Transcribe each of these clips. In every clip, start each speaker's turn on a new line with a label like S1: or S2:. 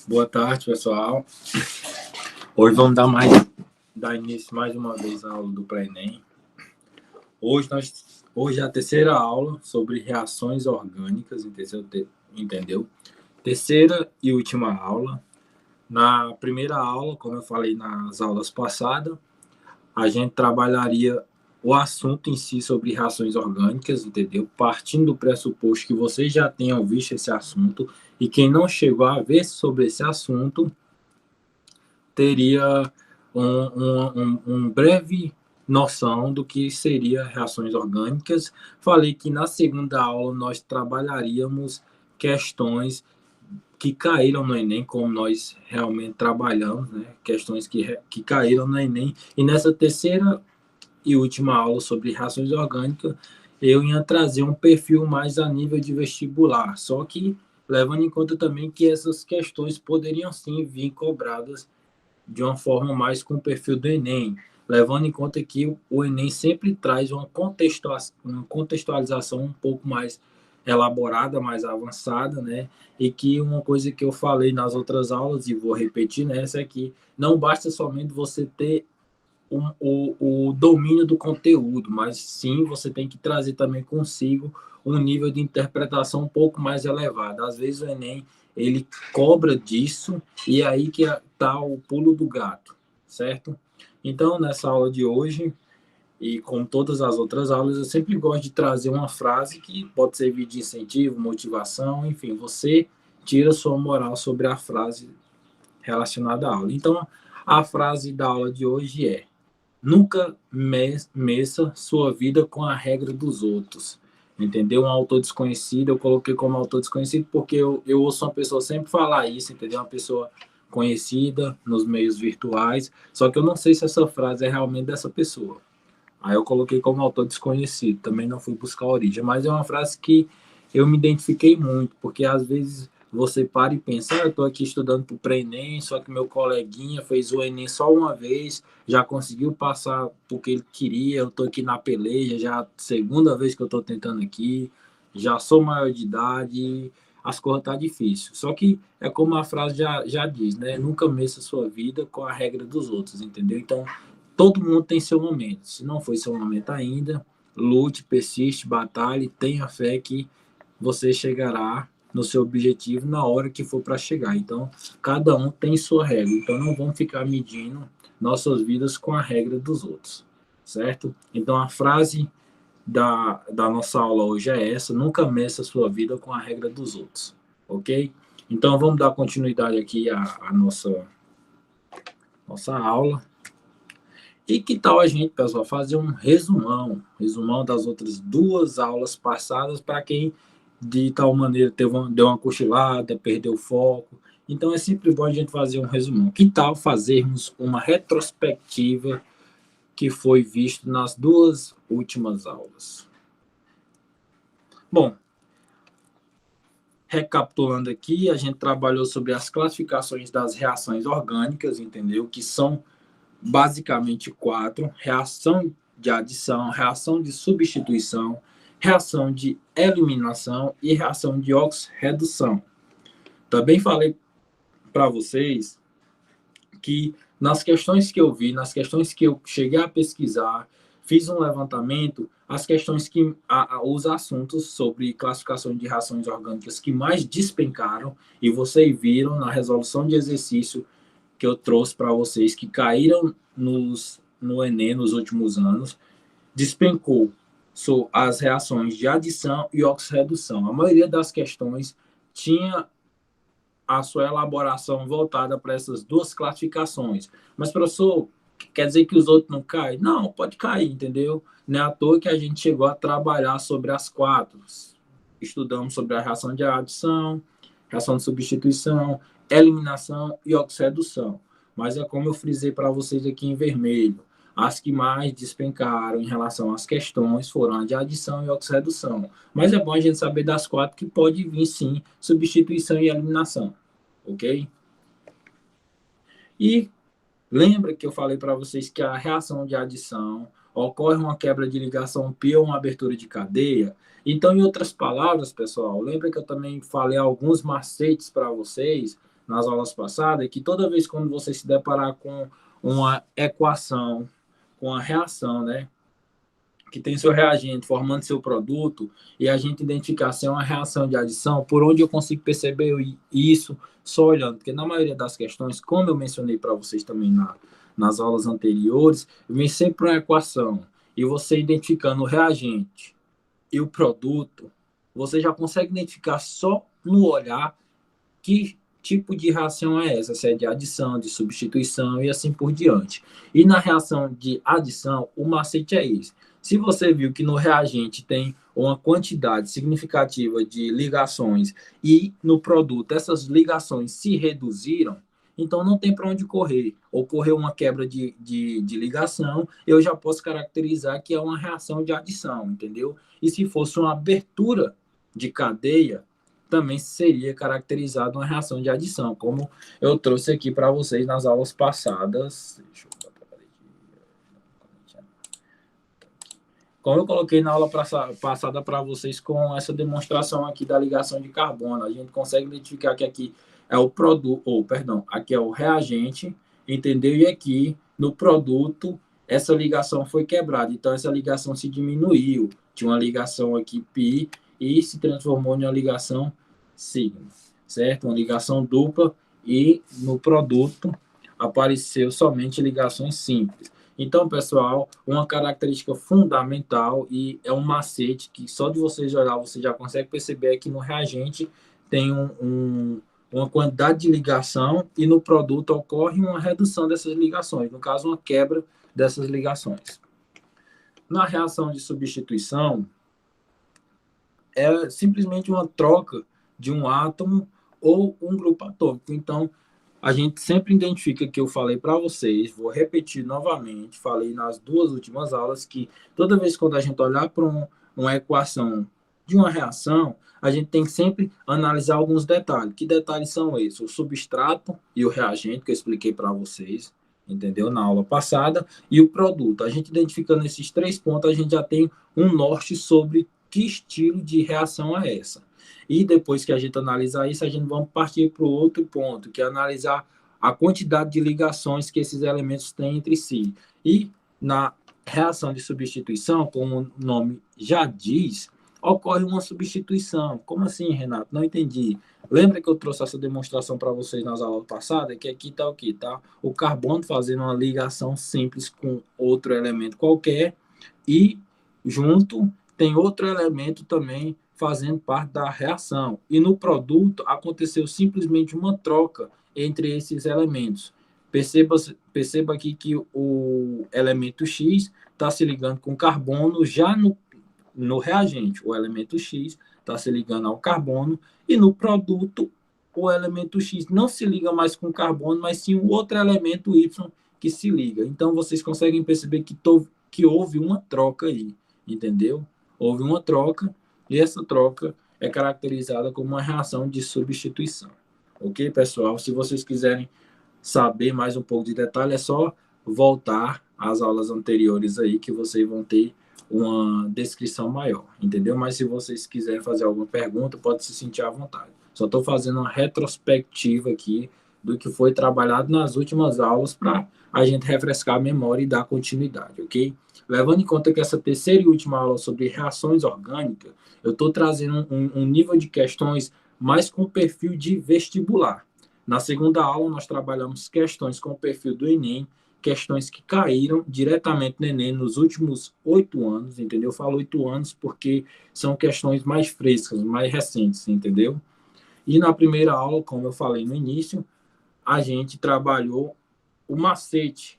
S1: Boa tarde, pessoal. Hoje vamos dar início mais uma vez à aula do Pré-ENEM. Hoje é a terceira aula sobre reações orgânicas, entendeu? Terceira e última aula. Na primeira aula, como eu falei nas aulas passadas, a gente trabalharia o assunto em si sobre reações orgânicas, entendeu? Partindo do pressuposto que vocês já tenham visto esse assunto e quem não chegou a ver sobre esse assunto teria um breve noção do que seria reações orgânicas. Falei que na segunda aula nós trabalharíamos questões que caíram no Enem, como nós realmente trabalhamos, né? Questões que caíram no Enem. E nessa terceira e última aula sobre reações orgânicas, eu ia trazer um perfil mais a nível de vestibular, só que levando em conta também que essas questões poderiam sim vir cobradas de uma forma mais com o perfil do Enem, levando em conta que o Enem sempre traz uma contextualização um pouco mais elaborada, mais avançada, né? E que uma coisa que eu falei nas outras aulas, e vou repetir nessa, é que não basta somente você ter o domínio do conteúdo, mas sim você tem que trazer também consigo um nível de interpretação um pouco mais elevado. Às vezes o Enem ele cobra disso e é aí que está o pulo do gato, certo? Então, nessa aula de hoje, e como todas as outras aulas, eu sempre gosto de trazer uma frase que pode servir de incentivo, motivação, enfim, você tira sua moral sobre a frase relacionada à aula. Então, a frase da aula de hoje é: nunca meça sua vida com a regra dos outros. Entendeu? Um autor desconhecido, eu coloquei como autor desconhecido porque eu ouço uma pessoa sempre falar isso, entendeu? Uma pessoa conhecida nos meios virtuais, só que eu não sei se essa frase é realmente dessa pessoa. Aí eu coloquei como autor desconhecido, também não fui buscar a origem, mas é uma frase que eu me identifiquei muito, porque às vezes você para e pensa, eu estou aqui estudando para o Pré-ENEM, só que meu coleguinha fez o Enem só uma vez, já conseguiu passar porque ele queria, eu estou aqui na peleja, já a segunda vez que eu estou tentando aqui, já sou maior de idade, as coisas estão difíceis. Só que é como a frase já diz, né? Nunca meça a sua vida com a regra dos outros, entendeu? Então, todo mundo tem seu momento. Se não foi seu momento ainda, lute, persiste, batalhe, tenha fé que você chegará no seu objetivo na hora que for para chegar. Então, cada um tem sua regra. Então, não vamos ficar medindo nossas vidas com a regra dos outros, certo? Então, a frase da nossa aula hoje é essa: nunca meça a sua vida com a regra dos outros, ok? Então, vamos dar continuidade aqui à nossa aula. E que tal a gente, pessoal, fazer um resumão das outras duas aulas passadas para quem de tal maneira deu uma cochilada, perdeu o foco. Então é sempre bom a gente fazer um resumão. Que tal fazermos uma retrospectiva que foi visto nas duas últimas aulas? Bom, recapitulando aqui, a gente trabalhou sobre as classificações das reações orgânicas, entendeu? Que são basicamente quatro: reação de adição, reação de substituição, reação de eliminação e reação de oxirredução. Também falei para vocês que nas questões que eu vi, nas questões que eu cheguei a pesquisar, fiz um levantamento, as questões que os assuntos sobre classificação de reações orgânicas que mais despencaram, e vocês viram na resolução de exercício que eu trouxe para vocês, que caíram no Enem nos últimos anos, despencou as reações de adição e oxirredução. A maioria das questões tinha a sua elaboração voltada para essas duas classificações. Mas, professor, quer dizer que os outros não caem? Não, pode cair, entendeu? Não é à toa que a gente chegou a trabalhar sobre as quatro. Estudamos sobre a reação de adição, reação de substituição, eliminação e oxirredução. Mas é como eu frisei para vocês aqui em vermelho. As que mais despencaram em relação às questões foram a de adição e oxirredução. Mas é bom a gente saber das quatro que pode vir, sim, substituição e eliminação. Ok? E lembra que eu falei para vocês que a reação de adição ocorre uma quebra de ligação pi ou uma abertura de cadeia? Então, em outras palavras, pessoal, lembra que eu também falei alguns macetes para vocês nas aulas passadas é que toda vez quando você se deparar com uma equação, com a reação, né, que tem seu reagente formando seu produto, e a gente identificar se é uma reação de adição, por onde eu consigo perceber isso só olhando? Porque na maioria das questões, como eu mencionei para vocês também nas aulas anteriores, vem sempre uma equação, e você identificando o reagente e o produto, você já consegue identificar só no olhar que tipo de reação é essa, se é de adição, de substituição e assim por diante. E na reação de adição, o macete é esse. Se você viu que no reagente tem uma quantidade significativa de ligações e no produto essas ligações se reduziram, então não tem para onde correr. Ocorreu uma quebra de ligação, eu já posso caracterizar que é uma reação de adição, entendeu? E se fosse uma abertura de cadeia, também seria caracterizado uma reação de adição, como eu trouxe aqui para vocês nas aulas passadas. Deixa eu botar como eu coloquei na aula passada para vocês com essa demonstração aqui da ligação de carbono, a gente consegue identificar que aqui é o produto, ou perdão, aqui é o reagente, entendeu? E aqui no produto essa ligação foi quebrada, então essa ligação se diminuiu, tinha uma ligação aqui π e se transformou em uma ligação sigma, certo? Uma ligação dupla e no produto apareceu somente ligações simples. Então, pessoal, uma característica fundamental e é um macete que só de vocês olhar você já consegue perceber que no reagente tem uma quantidade de ligação e no produto ocorre uma redução dessas ligações, no caso, uma quebra dessas ligações. Na reação de substituição, é simplesmente uma troca de um átomo ou um grupo atômico. Então, a gente sempre identifica que eu falei para vocês, vou repetir novamente, falei nas duas últimas aulas, que toda vez quando a gente olhar para uma equação de uma reação, a gente tem que sempre analisar alguns detalhes. Que detalhes são esses? O substrato e o reagente, que eu expliquei para vocês, entendeu? Na aula passada, e o produto. A gente identificando esses 3 pontos, a gente já tem um norte sobre que estilo de reação é essa. E depois que a gente analisar isso, a gente vai partir para o outro ponto, que é analisar a quantidade de ligações que esses elementos têm entre si. E na reação de substituição, como o nome já diz, ocorre uma substituição. Como assim, Renato? Não entendi. Lembra que eu trouxe essa demonstração para vocês nas aulas passadas? Que aqui está o que? Tá? O carbono fazendo uma ligação simples com outro elemento qualquer e junto tem outro elemento também fazendo parte da reação. E no produto aconteceu simplesmente uma troca entre esses elementos. Perceba aqui que o elemento X está se ligando com carbono já no reagente. O elemento X está se ligando ao carbono e no produto o elemento X não se liga mais com carbono, mas sim o outro elemento Y que se liga. Então vocês conseguem perceber que houve uma troca aí, entendeu? Houve uma troca e essa troca é caracterizada como uma reação de substituição. Ok, pessoal? Se vocês quiserem saber mais um pouco de detalhe, é só voltar às aulas anteriores aí que vocês vão ter uma descrição maior, entendeu? Mas se vocês quiserem fazer alguma pergunta, pode se sentir à vontade. Só estou fazendo uma retrospectiva aqui do que foi trabalhado nas últimas aulas para a gente refrescar a memória e dar continuidade, ok? Levando em conta que essa terceira e última aula sobre reações orgânicas, eu estou trazendo um nível de questões mais com perfil de vestibular. Na segunda aula, nós trabalhamos questões com o perfil do Enem, questões que caíram diretamente no Enem nos últimos 8 anos, entendeu? Eu falo 8 anos porque são questões mais frescas, mais recentes, entendeu? E na primeira aula, como eu falei no início, a gente trabalhou o macete,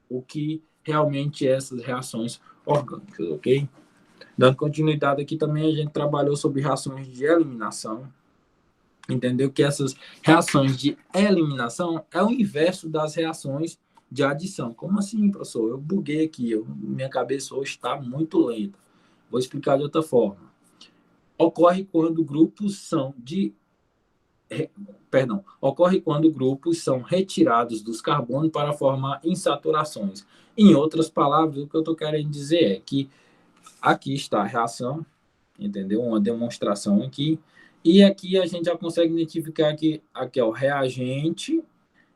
S1: o que realmente é essas reações orgânicas, ok? Dando continuidade aqui também, a gente trabalhou sobre reações de eliminação, entendeu? Que essas reações de eliminação é o inverso das reações de adição. Como assim, professor? Eu buguei aqui, minha cabeça hoje está muito lenta. Vou explicar de outra forma. Ocorre quando grupos são retirados dos carbonos para formar insaturações. Em outras palavras, o que eu estou querendo dizer é que aqui está a reação, entendeu? Uma demonstração aqui, E aqui a gente já consegue identificar que aqui é o reagente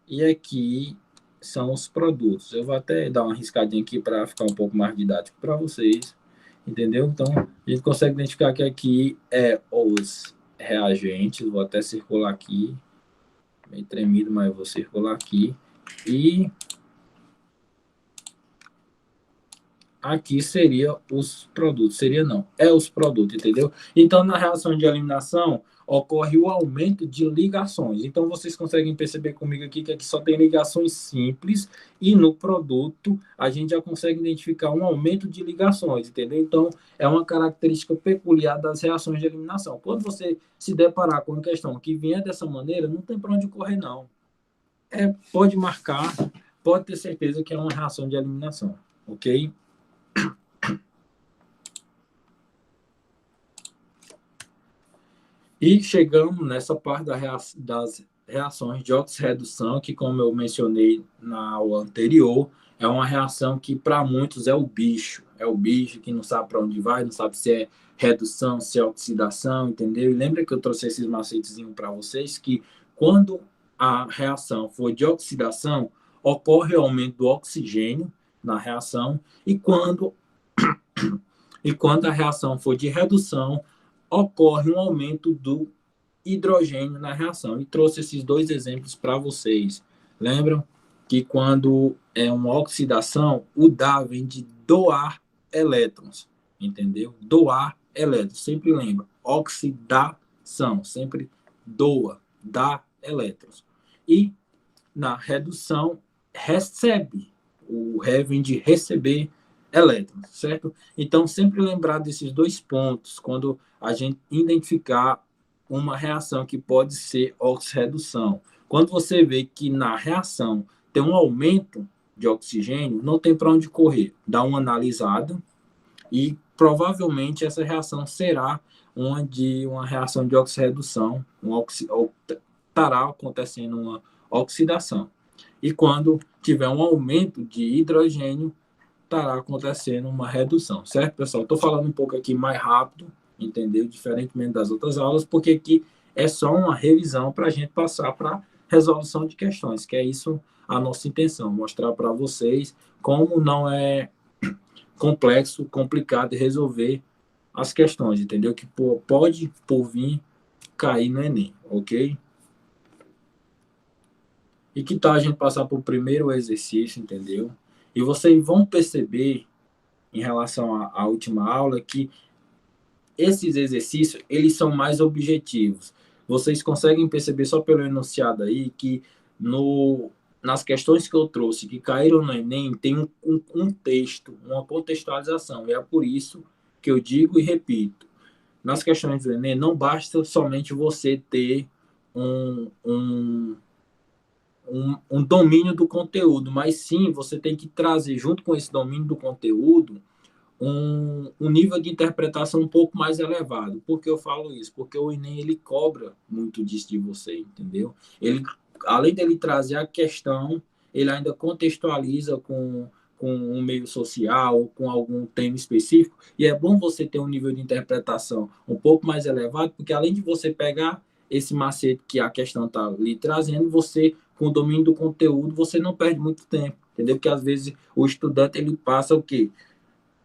S1: e aqui são os produtos. Eu vou até dar uma riscadinha aqui para ficar um pouco mais didático para vocês, entendeu? Então, a gente consegue identificar que aqui é os reagentes. Vou até circular aqui, meio tremido, mas eu vou circular aqui. E aqui seria os produtos, seria não, é os produtos, entendeu? Então, na reação de eliminação, ocorre o aumento de ligações. Então, vocês conseguem perceber comigo aqui que aqui só tem ligações simples e no produto a gente já consegue identificar um aumento de ligações, entendeu? Então, é uma característica peculiar das reações de eliminação. Quando você se deparar com uma questão que vier dessa maneira, não tem para onde correr, não. Pode marcar, pode ter certeza que é uma reação de eliminação, ok? E chegamos nessa parte das reações de oxirredução, que, como eu mencionei na aula anterior, é uma reação que, para muitos, é o bicho. É o bicho que não sabe para onde vai, não sabe se é redução, se é oxidação, entendeu? E lembra que eu trouxe esses macetezinhos para vocês, que quando a reação for de oxidação, ocorre o aumento do oxigênio na reação, e quando a reação for de redução, ocorre um aumento do hidrogênio na reação. E trouxe esses dois exemplos para vocês. Lembram que quando é uma oxidação, o DA vem de doar elétrons, entendeu? Doar elétrons, sempre lembra. Oxidação, sempre doa, dá elétrons. E na redução, recebe. O Ré vem de receber elétrons, certo? Então, sempre lembrar desses dois pontos quando a gente identificar uma reação que pode ser oxirredução. Quando você vê que na reação tem um aumento de oxigênio, não tem para onde correr. Dá uma analisada e provavelmente essa reação será uma reação de oxirredução, estará acontecendo uma oxidação. E quando tiver um aumento de hidrogênio, estará acontecendo uma redução, certo, pessoal? Estou falando um pouco aqui mais rápido, entendeu? Diferentemente das outras aulas, porque aqui é só uma revisão para a gente passar para resolução de questões, que é isso a nossa intenção, mostrar para vocês como não é complexo, complicado de resolver as questões, entendeu? Que pode, por vir, cair no Enem, ok? E que tal a gente passar para o primeiro exercício, entendeu? E vocês vão perceber, em relação à última aula, que esses exercícios, eles são mais objetivos. Vocês conseguem perceber só pelo enunciado aí que nas questões que eu trouxe, que caíram no Enem, tem um texto, uma contextualização. E é por isso que eu digo e repito. Nas questões do Enem, não basta somente você ter um domínio do conteúdo, mas sim você tem que trazer, junto com esse domínio do conteúdo, um nível de interpretação um pouco mais elevado. Por que eu falo isso? Porque o Enem ele cobra muito disso de você, entendeu? Ele, além dele trazer a questão, ele ainda contextualiza com um meio social, com algum tema específico, e é bom você ter um nível de interpretação um pouco mais elevado, porque além de você pegar esse macete que a questão está lhe trazendo, você, com o domínio do conteúdo, você não perde muito tempo, entendeu? Porque às vezes o estudante ele passa o quê?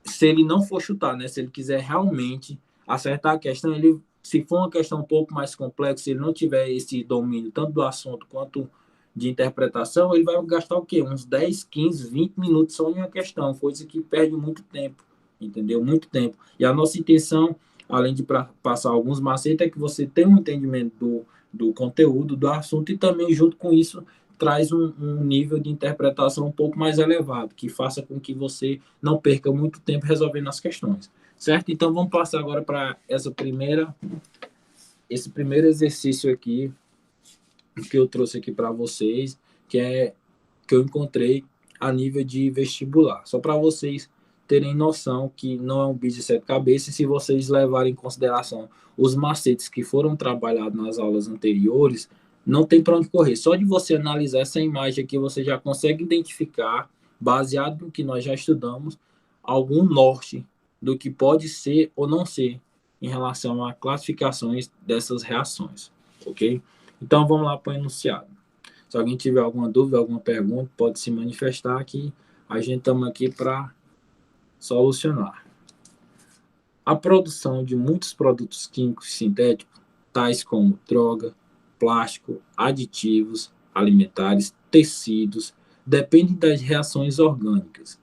S1: Se ele não for chutar, né? Se ele quiser realmente acertar a questão, se for uma questão um pouco mais complexa, se ele não tiver esse domínio tanto do assunto quanto de interpretação, ele vai gastar o quê? Uns 10, 15, 20 minutos só em uma questão, coisa que perde muito tempo, entendeu? Muito tempo. E a nossa intenção, além de passar alguns macetes, é que você tenha um entendimento do conteúdo, do assunto, e também, junto com isso, traz um nível de interpretação um pouco mais elevado, que faça com que você não perca muito tempo resolvendo as questões, certo? Então, vamos passar agora para esse primeiro exercício aqui, que eu trouxe aqui para vocês, que eu encontrei a nível de vestibular. Só para vocês terem noção que não é um bicho de sete cabeças, e se vocês levarem em consideração os macetes que foram trabalhados nas aulas anteriores, não tem para onde correr. Só de você analisar essa imagem aqui, você já consegue identificar, baseado no que nós já estudamos, algum norte do que pode ser ou não ser, em relação a classificações dessas reações, ok? Então, vamos lá para o enunciado. Se alguém tiver alguma dúvida, alguma pergunta, pode se manifestar aqui. A gente estamos aqui para solucionar. A produção de muitos produtos químicos sintéticos, tais como droga, plástico, aditivos alimentares, tecidos, depende das reações orgânicas.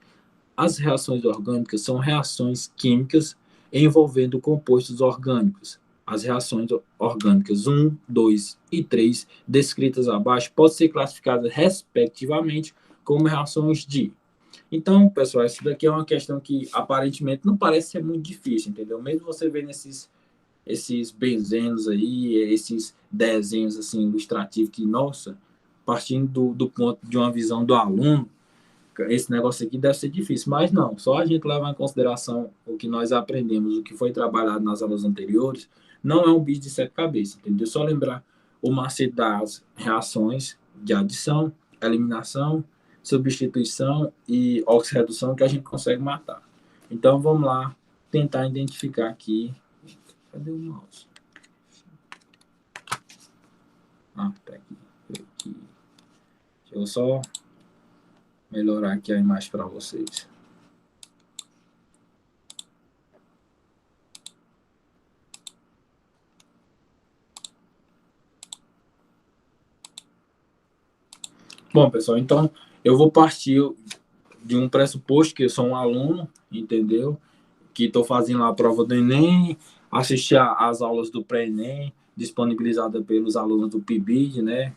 S1: As reações orgânicas são reações químicas envolvendo compostos orgânicos. As reações orgânicas 1, 2 e 3, descritas abaixo, podem ser classificadas respectivamente como reações de. Então, pessoal, isso daqui é uma questão que aparentemente não parece ser muito difícil, entendeu? Mesmo você vendo esses benzenos aí, esses desenhos assim ilustrativos que, nossa, partindo do ponto de uma visão do aluno, esse negócio aqui deve ser difícil, mas não, só a gente levar em consideração o que nós aprendemos, o que foi trabalhado nas aulas anteriores, não é um bicho de sete cabeças, entendeu? Só lembrar o macete das reações de adição, eliminação, substituição e oxirredução que a gente consegue matar. Então, vamos lá tentar identificar aqui. Cadê o mouse? Ah, tá aqui. Deixa eu só melhorar aqui a imagem para vocês. Bom, pessoal, então eu vou partir de um pressuposto que eu sou um aluno, entendeu? Que estou fazendo a prova do Enem, assistir às aulas do pré-Enem, disponibilizada pelos alunos do PIBID, né?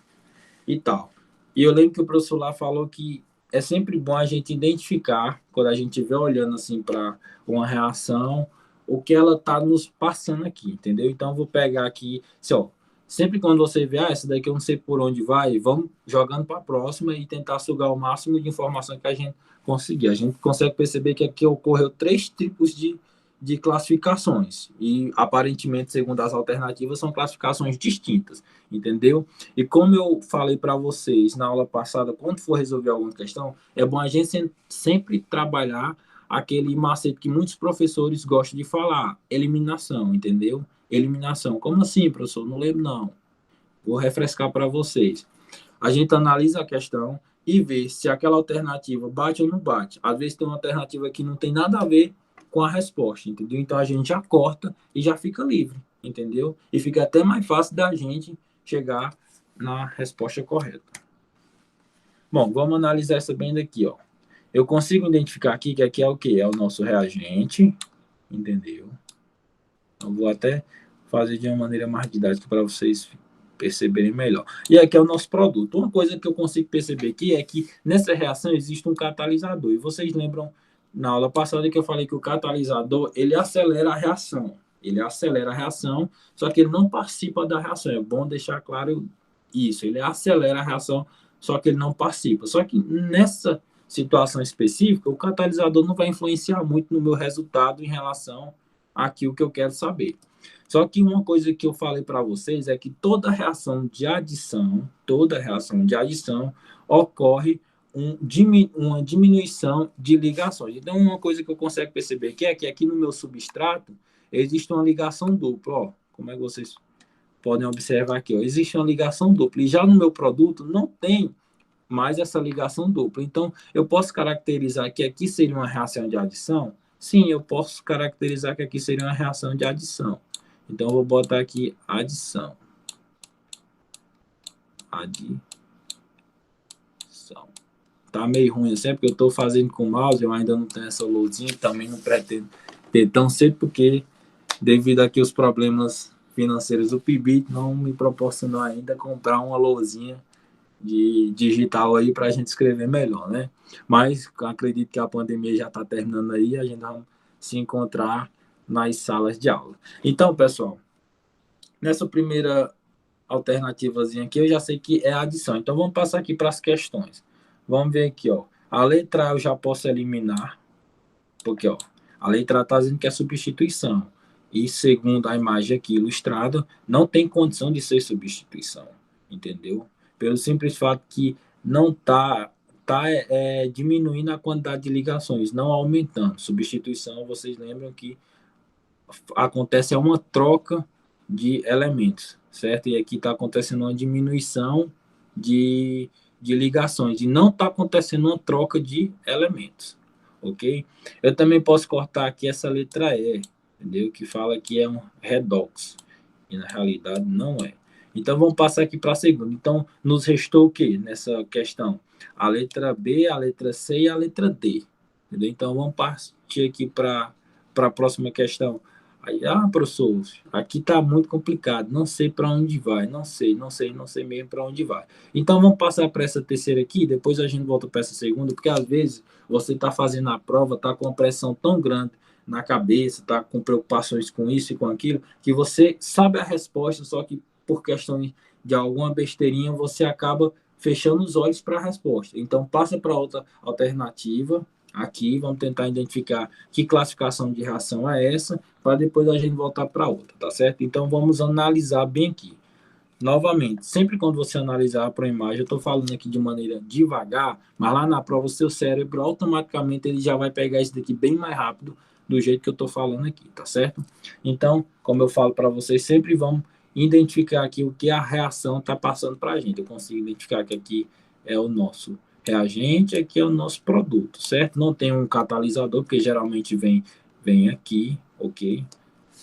S1: E tal. E eu lembro que o professor lá falou que é sempre bom a gente identificar, quando a gente estiver olhando assim para uma reação, o que ela está nos passando aqui, entendeu? Então, eu vou pegar aqui, assim, ó, sempre quando você vê, essa daqui eu não sei por onde vai, vamos jogando para a próxima e tentar sugar o máximo de informação que a gente conseguir. A gente consegue perceber que aqui ocorreu três tipos de classificações e aparentemente, segundo as alternativas, são classificações distintas, entendeu? E como eu falei para vocês na aula passada, quando for resolver alguma questão, é bom a gente sempre trabalhar aquele macete que muitos professores gostam de falar, eliminação, entendeu? Eliminação. Como assim, professor? Não lembro, não. Vou refrescar para vocês. A gente analisa a questão e vê se aquela alternativa bate ou não bate. Às vezes tem uma alternativa que não tem nada a ver com a resposta, entendeu? Então a gente já corta e já fica livre, entendeu? E fica até mais fácil da gente chegar na resposta correta. Bom, vamos analisar essa bem daqui, ó. Eu consigo identificar aqui que aqui é o que? É o nosso reagente, entendeu? Eu vou até fazer de uma maneira mais didática para vocês perceberem melhor. E aqui é o nosso produto. Uma coisa que eu consigo perceber aqui é que nessa reação existe um catalisador. E vocês lembram na aula passada que eu falei que o catalisador, ele acelera a reação. Ele acelera a reação, só que ele não participa da reação. É bom deixar claro isso. Ele acelera a reação, só que ele não participa. Só que nessa situação específica, o catalisador não vai influenciar muito no meu resultado em relação àquilo que eu quero saber. Só que uma coisa que eu falei para vocês é que toda reação de adição ocorre uma diminuição de ligações. Então, uma coisa que eu consigo perceber aqui é que aqui no meu substrato existe uma ligação dupla. Ó, como é que vocês podem observar aqui? Ó, existe uma ligação dupla. E já no meu produto não tem mais essa ligação dupla. Então, eu posso caracterizar que aqui seria uma reação de adição? Sim, eu posso caracterizar que aqui seria uma reação de adição. Então, eu vou botar aqui adição. Adição. Tá meio ruim assim, porque eu estou fazendo com o mouse, eu ainda não tenho essa luzinha, também não pretendo ter tão cedo, porque devido aqui aos problemas financeiros do PIBID, não me proporcionou ainda comprar uma luzinha de digital aí para a gente escrever melhor, né? Mas acredito que a pandemia já está terminando aí, a gente vai se encontrar nas salas de aula. Então, pessoal, nessa primeira alternativazinha aqui, eu já sei que é adição. Então, vamos passar aqui para as questões. Vamos ver aqui, ó. A letra A eu já posso eliminar, porque, ó, a letra A está dizendo que é substituição. E segundo a imagem aqui ilustrada, não tem condição de ser substituição, entendeu? Pelo simples fato que não tá diminuindo a quantidade de ligações, não aumentando. Substituição, vocês lembram que acontece uma troca de elementos, certo? E aqui está acontecendo uma diminuição de ligações, e não está acontecendo uma troca de elementos, ok? Eu também posso cortar aqui essa letra E, entendeu? Que fala que é um redox, e na realidade não é. Então vamos passar aqui para a segunda. Então nos restou o que nessa questão? A letra B, a letra C e a letra D, entendeu? Então vamos partir aqui para a próxima questão. Aí, professor, aqui está muito complicado, não sei para onde vai, não sei mesmo para onde vai. Então vamos passar para essa terceira aqui, depois a gente volta para essa segunda, porque às vezes você está fazendo a prova, está com uma pressão tão grande na cabeça, está com preocupações com isso e com aquilo, que você sabe a resposta, só que por questões de alguma besteirinha você acaba fechando os olhos para a resposta. Então passa para outra alternativa. Aqui, vamos tentar identificar que classificação de reação é essa, para depois a gente voltar para outra, tá certo? Então, vamos analisar bem aqui. Novamente, sempre quando você analisar para a imagem, eu estou falando aqui de maneira devagar, mas lá na prova, o seu cérebro automaticamente ele já vai pegar isso daqui bem mais rápido do jeito que eu estou falando aqui, tá certo? Então, como eu falo para vocês, sempre vamos identificar aqui o que a reação está passando para a gente. Eu consigo identificar que aqui é o nosso reagente, aqui é o nosso produto, certo? Não tem um catalisador, porque geralmente vem aqui, ok?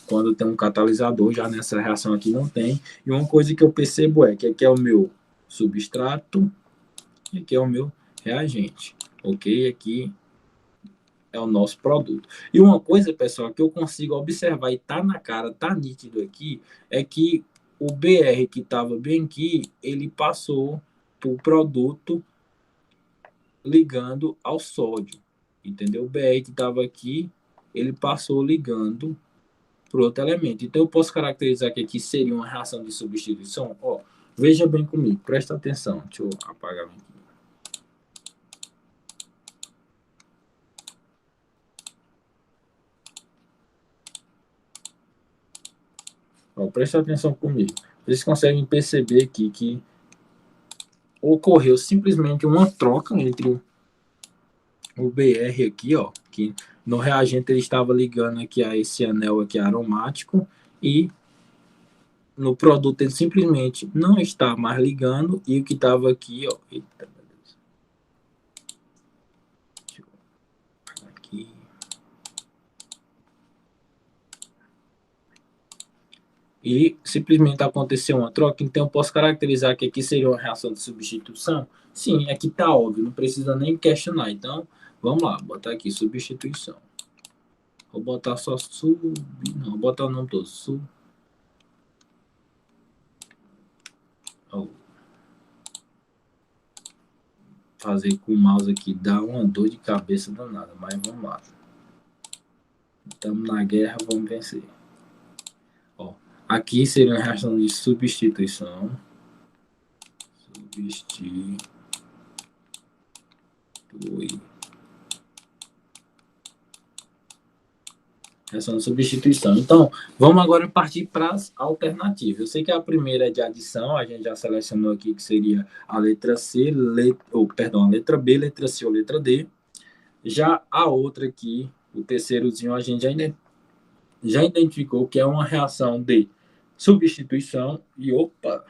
S1: Quando tem um catalisador, já nessa reação aqui não tem. E uma coisa que eu percebo é que aqui é o meu substrato e aqui é o meu reagente, ok? Aqui é o nosso produto. E uma coisa, pessoal, que eu consigo observar e tá na cara, tá nítido aqui, é que o BR que estava bem aqui, ele passou para o produto ligando ao sódio, entendeu? O BR que estava aqui, ele passou ligando para outro elemento. Então, eu posso caracterizar que aqui seria uma reação de substituição. Ó, veja bem comigo, presta atenção. Deixa eu apagar aqui. Ó, presta atenção comigo. Vocês conseguem perceber aqui que ocorreu simplesmente uma troca entre o BR aqui, ó, que no reagente ele estava ligando aqui a esse anel aqui aromático, e no produto ele simplesmente não está mais ligando, e o que estava aqui, ó, eita, meu Deus. Deixa eu aqui. E simplesmente aconteceu uma troca, então eu posso caracterizar que aqui seria uma reação de substituição? Sim, aqui está óbvio, não precisa nem questionar. Então, vamos lá, botar aqui substituição. Vou botar só não, vou botar o nome todo, fazer com o mouse aqui dá uma dor de cabeça danada, mas vamos lá. Estamos na guerra, vamos vencer. Ó, aqui seria uma reação de substituição. Reação de substituição. Então, vamos agora partir para as alternativas. Eu sei que a primeira é de adição, a gente já selecionou aqui que seria a letra C, a letra B, letra C ou letra D. Já a outra aqui, o terceirozinho, a gente já identificou que é uma reação de substituição. E opa,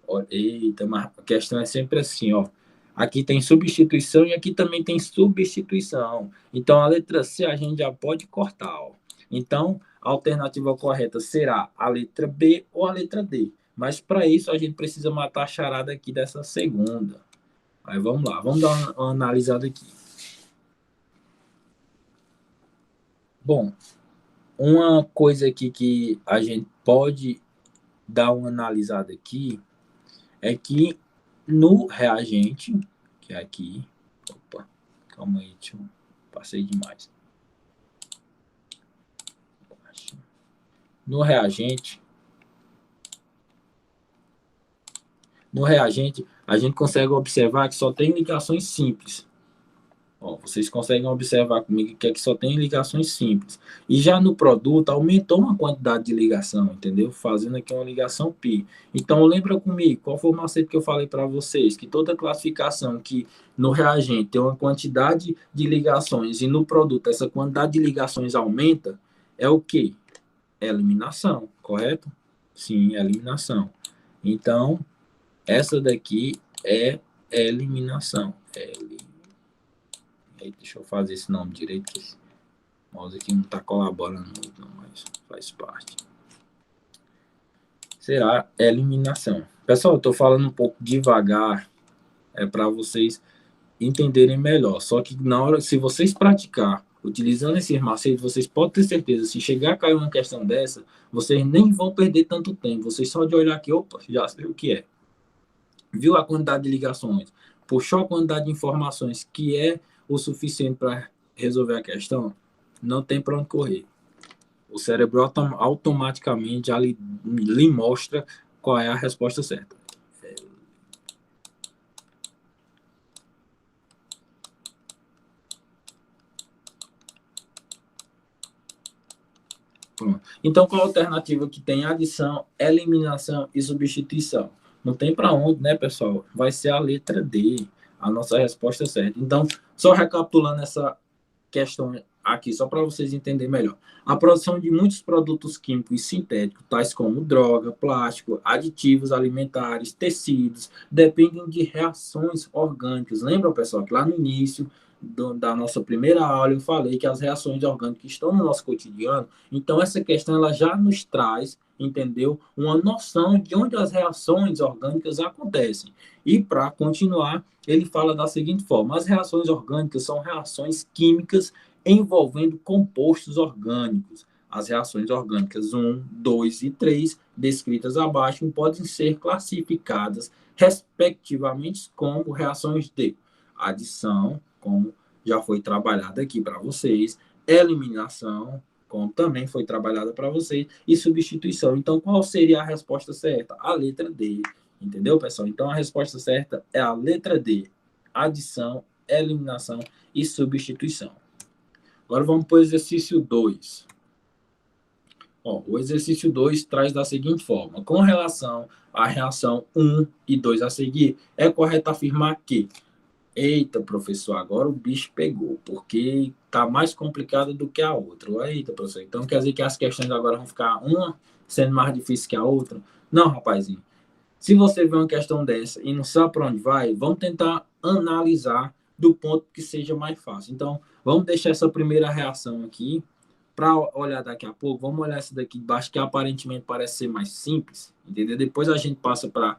S1: ó, eita, mas a questão é sempre assim, ó. Aqui tem substituição e aqui também tem substituição. Então a letra C a gente já pode cortar, ó. Então a alternativa correta será a letra B ou a letra D. Mas para isso a gente precisa matar a charada aqui dessa segunda. Aí vamos lá, vamos dar uma analisada aqui. Bom, uma coisa aqui que a gente pode dar uma analisada aqui é que no reagente, que é aqui, opa, calma aí, passei demais. No reagente, a gente consegue observar que só tem ligações simples. Ó, vocês conseguem observar comigo que aqui só tem ligações simples. E já no produto aumentou uma quantidade de ligação, entendeu? Fazendo aqui uma ligação pi. Então lembra comigo, qual foi o macete que eu falei para vocês? Que toda classificação que no reagente tem uma quantidade de ligações e no produto essa quantidade de ligações aumenta, é o quê? eliminação, correto? Sim, eliminação. Então, essa daqui é eliminação. Deixa eu fazer esse nome direito, que esse mouse aqui não está colaborando muito, não, mas faz parte. Será eliminação. Pessoal, eu estou falando um pouco devagar, para vocês entenderem melhor. Só que na hora, se vocês praticar utilizando esses macetes, vocês podem ter certeza, se chegar a cair uma questão dessa, vocês nem vão perder tanto tempo. Vocês só de olhar aqui, opa, já sei o que é. Viu a quantidade de ligações? Puxou a quantidade de informações que é o suficiente para resolver a questão? Não tem para onde correr. O cérebro automaticamente já lhe mostra qual é a resposta certa. Pronto. Então, qual a alternativa que tem? Adição, eliminação e substituição. Não tem para onde, né, pessoal? Vai ser a letra D, a nossa resposta certa. Então, só recapitulando essa questão aqui, só para vocês entenderem melhor. A produção de muitos produtos químicos sintéticos, tais como droga, plástico, aditivos alimentares, tecidos, dependem de reações orgânicas. Lembram, pessoal, que lá no início da nossa primeira aula eu falei que as reações orgânicas estão no nosso cotidiano. Então, essa questão ela já nos traz, entendeu? Uma noção de onde as reações orgânicas acontecem. E, para continuar, ele fala da seguinte forma: as reações orgânicas são reações químicas envolvendo compostos orgânicos. As reações orgânicas 1, 2 e 3, descritas abaixo, podem ser classificadas, respectivamente, como reações de adição, como já foi trabalhado aqui para vocês, eliminação, como também foi trabalhada para vocês, e substituição. Então, qual seria a resposta certa? A letra D. Entendeu, pessoal? Então, a resposta certa é a letra D. Adição, eliminação e substituição. Agora, vamos para o exercício 2. O exercício 2 traz da seguinte forma: com relação à reação 1 e 2 a seguir, é correto afirmar que... Eita, professor, agora o bicho pegou, porque está mais complicado do que a outra. Eita, professor, então quer dizer que as questões agora vão ficar uma sendo mais difícil que a outra? Não, rapazinho. Se você vê uma questão dessa e não sabe para onde vai, vamos tentar analisar do ponto que seja mais fácil. Então, vamos deixar essa primeira reação aqui para olhar daqui a pouco. Vamos olhar essa daqui de baixo, que aparentemente parece ser mais simples, entendeu? Depois a gente passa para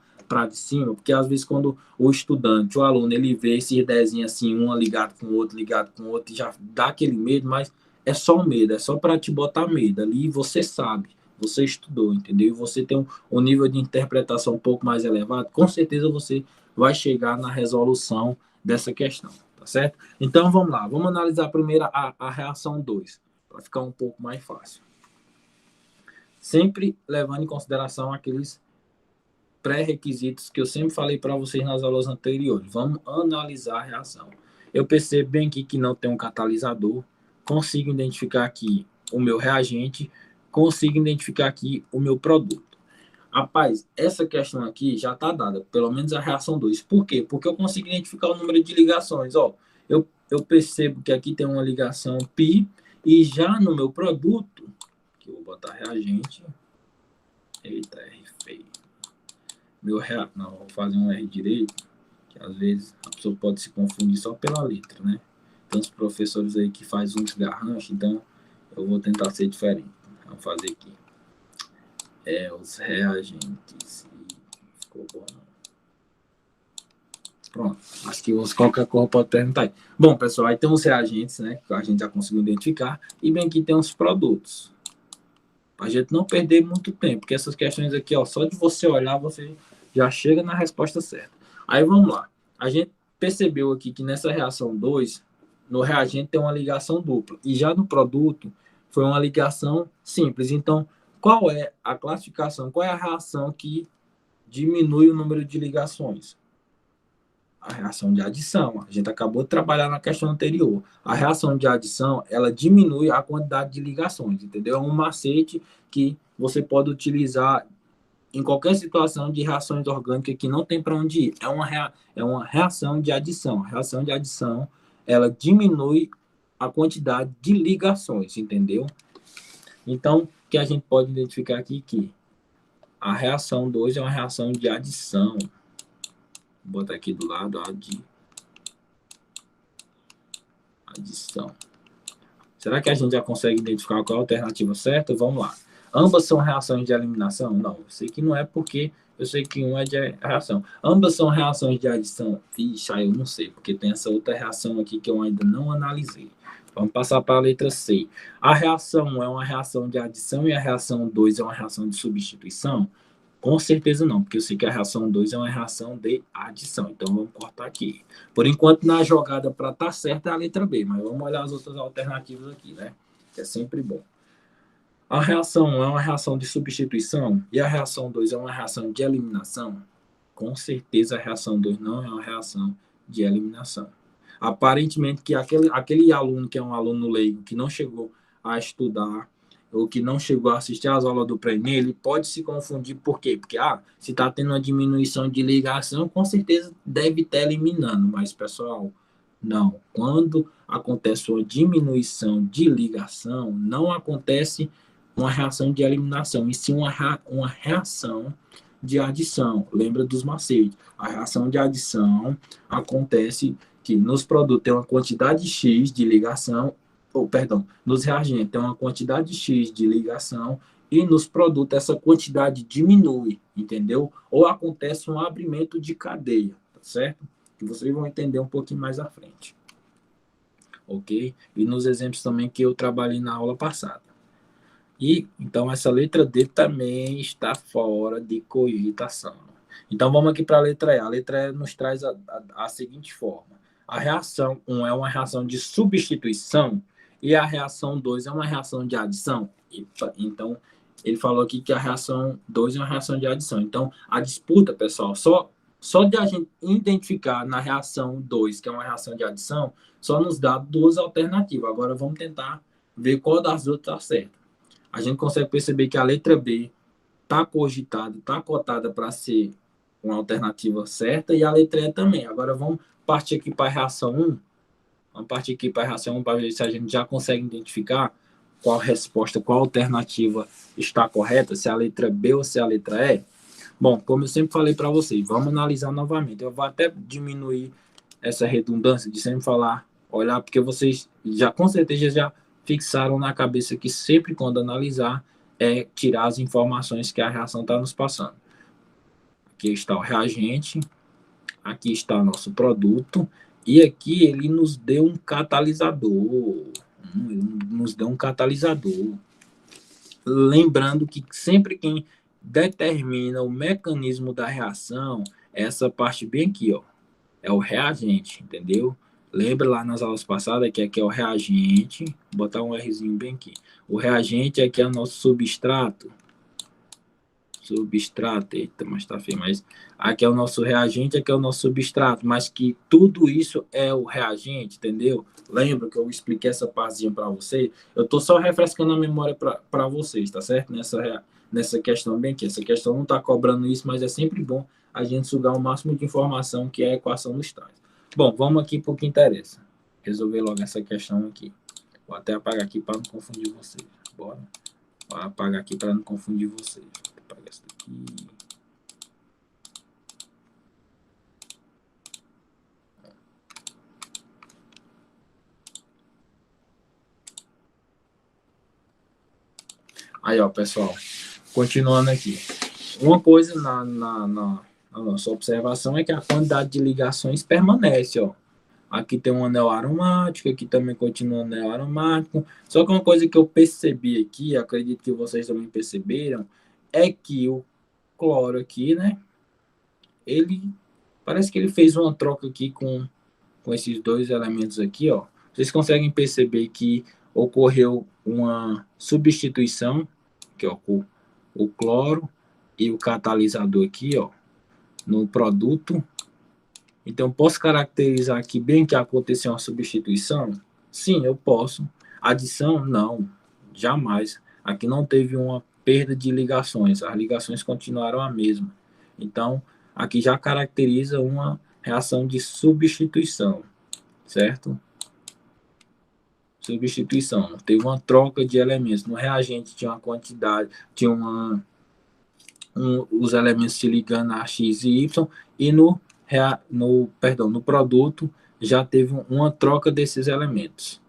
S1: de cima, porque às vezes quando o estudante, o aluno, ele vê esses desenhos assim, um ligado com o outro, e já dá aquele medo, mas é só um medo, é só para te botar medo. Ali você sabe, você estudou, entendeu? E você tem um nível de interpretação um pouco mais elevado, com certeza você vai chegar na resolução dessa questão, tá certo? Então vamos lá, vamos analisar primeiro a reação 2, para ficar um pouco mais fácil. Sempre levando em consideração aqueles pré-requisitos que eu sempre falei para vocês nas aulas anteriores. Vamos analisar a reação. Eu percebo bem aqui que não tem um catalisador, consigo identificar aqui o meu reagente, consigo identificar aqui o meu produto. Rapaz, essa questão aqui já está dada, pelo menos a reação 2. Por quê? Porque eu consigo identificar o número de ligações. Eu percebo que aqui tem uma ligação π, e já no meu produto, que eu vou botar reagente, eita, R feio. Não, vou fazer um R direito, que às vezes a pessoa pode se confundir só pela letra, né? Tem uns professores aí que fazem uns garranchos, então eu vou tentar ser diferente. Vamos fazer aqui. Os reagentes. Ficou bom, não. Pronto. Acho que qualquer coisa pode perguntar aí. Bom, pessoal, aí tem os reagentes, né? Que a gente já conseguiu identificar. E bem aqui tem os produtos. Pra gente não perder muito tempo, porque essas questões aqui, ó, só de você olhar, você já chega na resposta certa. Aí vamos lá. A gente percebeu aqui que nessa reação 2, no reagente tem uma ligação dupla. E já no produto, foi uma ligação simples. Então, qual é a classificação? Qual é a reação que diminui o número de ligações? A reação de adição. A gente acabou de trabalhar na questão anterior. A reação de adição, ela diminui a quantidade de ligações, entendeu? É um macete que você pode utilizar em qualquer situação de reações orgânicas que não tem para onde ir. É uma reação de adição. A reação de adição, ela diminui a quantidade de ligações, entendeu? Então, que a gente pode identificar aqui que a reação 2 é uma reação de adição. Vou botar aqui do lado a adição. Será que a gente já consegue identificar qual é a alternativa certa? Vamos lá. Ambas são reações de eliminação? Não, eu sei que não é, porque eu sei que um é de reação. Ambas são reações de adição? Ixi, eu não sei, porque tem essa outra reação aqui que eu ainda não analisei. Vamos passar para a letra C. A reação 1 é uma reação de adição e a reação 2 é uma reação de substituição? Com certeza não, porque eu sei que a reação 2 é uma reação de adição. Então, vamos cortar aqui. Por enquanto, na jogada para estar certa é a letra B, mas vamos olhar as outras alternativas aqui, né? Que é sempre bom. A reação 1 é uma reação de substituição e a reação 2 é uma reação de eliminação? Com certeza, a reação 2 não é uma reação de eliminação. Aparentemente, que aquele aluno que é um aluno leigo, que não chegou a estudar, ou que não chegou a assistir às aulas do pré-ENEM, ele pode se confundir. Por quê? Porque, se está tendo uma diminuição de ligação, com certeza deve estar eliminando. Mas, pessoal, não. Quando acontece uma diminuição de ligação, não acontece uma reação de eliminação, e sim uma reação de adição. Lembra dos macetes. A reação de adição acontece que nos produtos tem uma quantidade X de ligação, nos reagentes tem uma quantidade X de ligação, e nos produtos essa quantidade diminui, entendeu? Ou acontece um abrimento de cadeia, tá certo? Que vocês vão entender um pouquinho mais à frente. Ok? E nos exemplos também que eu trabalhei na aula passada. E, então, essa letra D também está fora de cogitação. Então, vamos aqui para a letra E. A letra E nos traz a seguinte forma. A reação 1 é uma reação de substituição e a reação 2 é uma reação de adição. Então, ele falou aqui que a reação 2 é uma reação de adição. Então, a disputa, pessoal, só de a gente identificar na reação 2, que é uma reação de adição, só nos dá duas alternativas. Agora, vamos tentar ver qual das duas está certa. A gente consegue perceber que a letra B está cogitada, está cotada para ser uma alternativa certa, e a letra E também. Agora vamos partir aqui para a reação 1. Vamos partir aqui para a reação 1 para ver se a gente já consegue identificar qual resposta, qual alternativa está correta, se é a letra B ou se é a letra E. Bom, como eu sempre falei para vocês, vamos analisar novamente. Eu vou até diminuir essa redundância de sempre falar, olhar, porque vocês já com certeza já fixaram na cabeça que sempre quando analisar é tirar as informações que a reação está nos passando. Aqui está o reagente, aqui está o nosso produto, e aqui ele nos deu um catalisador. Ele nos deu um catalisador. Lembrando que sempre quem determina o mecanismo da reação é essa parte bem aqui, ó. É o reagente, entendeu? Lembra lá nas aulas passadas que aqui é o reagente, vou botar um Rzinho bem aqui. O reagente aqui é o nosso substrato. Substrato, eita, mas tá feio, mas aqui é o nosso reagente, aqui é o nosso substrato, mas que tudo isso é o reagente, entendeu? Lembra que eu expliquei essa partezinha para vocês? Eu tô só refrescando a memória para vocês, tá certo? Nessa questão bem aqui. Essa questão não tá cobrando isso, mas é sempre bom a gente sugar o máximo de informação que a equação nos traz. Bom, vamos aqui para o que interessa. Resolver logo essa questão aqui. Vou até apagar aqui para não confundir vocês. Bora. Vou apagar aqui para não confundir vocês. Vou apagar essa daqui. Aí, ó, pessoal. Continuando aqui. Uma coisa na nossa observação é que a quantidade de ligações permanece, ó. Aqui tem um anel aromático, aqui também continua um anel aromático. Só que uma coisa que eu percebi aqui, acredito que vocês também perceberam, é que o cloro aqui, né? Ele parece que ele fez uma troca aqui com esses dois elementos aqui, ó. Vocês conseguem perceber que ocorreu uma substituição, que é o cloro e o catalisador aqui, ó, no produto. Então, posso caracterizar aqui bem que aconteceu uma substituição? Sim, eu posso. Adição? Não, jamais. Aqui não teve uma perda de ligações, as ligações continuaram a mesma. Então, aqui já caracteriza uma reação de substituição, certo? substituição. Teve uma troca de elementos. No reagente tinha uma quantidade, tinha os elementos se ligando a X e Y, e no produto já teve uma troca desses elementos.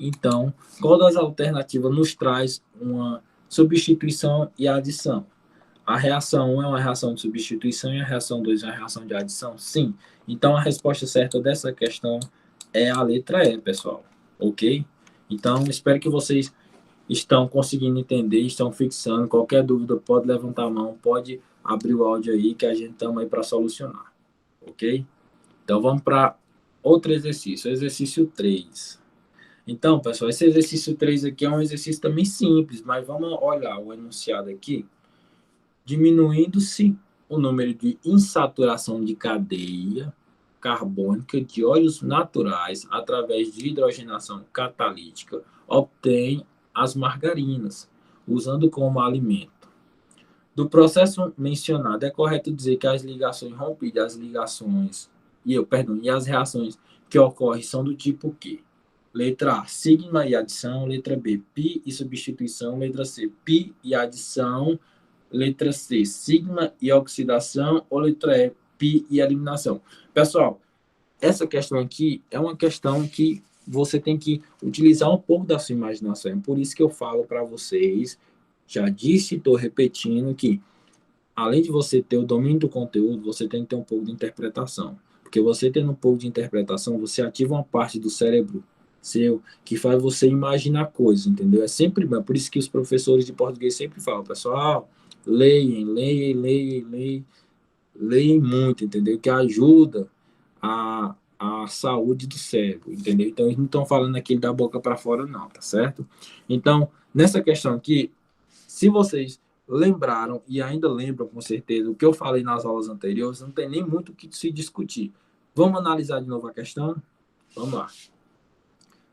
S1: Então, qual das alternativas nos traz uma substituição e adição? A reação 1 é uma reação de substituição e a reação 2 é uma reação de adição? Sim. Então, a resposta certa dessa questão é a letra E, pessoal. Ok? Então, espero que vocês estão conseguindo entender, estão fixando. Qualquer dúvida, pode levantar a mão, pode abrir o áudio aí, que a gente estamos aí para solucionar. Ok? Então, vamos para outro exercício. Exercício 3. Então, pessoal, esse exercício 3 aqui é um exercício também simples, mas vamos olhar o enunciado aqui. Diminuindo-se o número de insaturação de cadeia carbônica de óleos naturais através de hidrogenação catalítica, obtém as margarinas, usando como alimento. Do processo mencionado, é correto dizer que as ligações rompidas, e as reações que ocorrem são do tipo quê? Letra A, sigma e adição. Letra B, pi e substituição. Letra C, pi e adição. Letra C, sigma e oxidação. Ou letra E, pi e eliminação. Pessoal, essa questão aqui é uma questão que você tem que utilizar um pouco da sua imaginação. É por isso que eu falo para vocês, já disse e estou repetindo, que além de você ter o domínio do conteúdo, você tem que ter um pouco de interpretação. Porque você tendo um pouco de interpretação, você ativa uma parte do cérebro seu que faz você imaginar coisas, entendeu? É sempre bom. Por isso que os professores de português sempre falam, pessoal, leiam muito, entendeu? Que ajuda a saúde do cérebro, entendeu? Então, eles não estão falando aquilo da boca para fora, não, tá certo? Então, nessa questão aqui, se vocês lembraram e ainda lembram com certeza o que eu falei nas aulas anteriores, não tem nem muito o que se discutir. Vamos analisar de novo a questão? Vamos lá.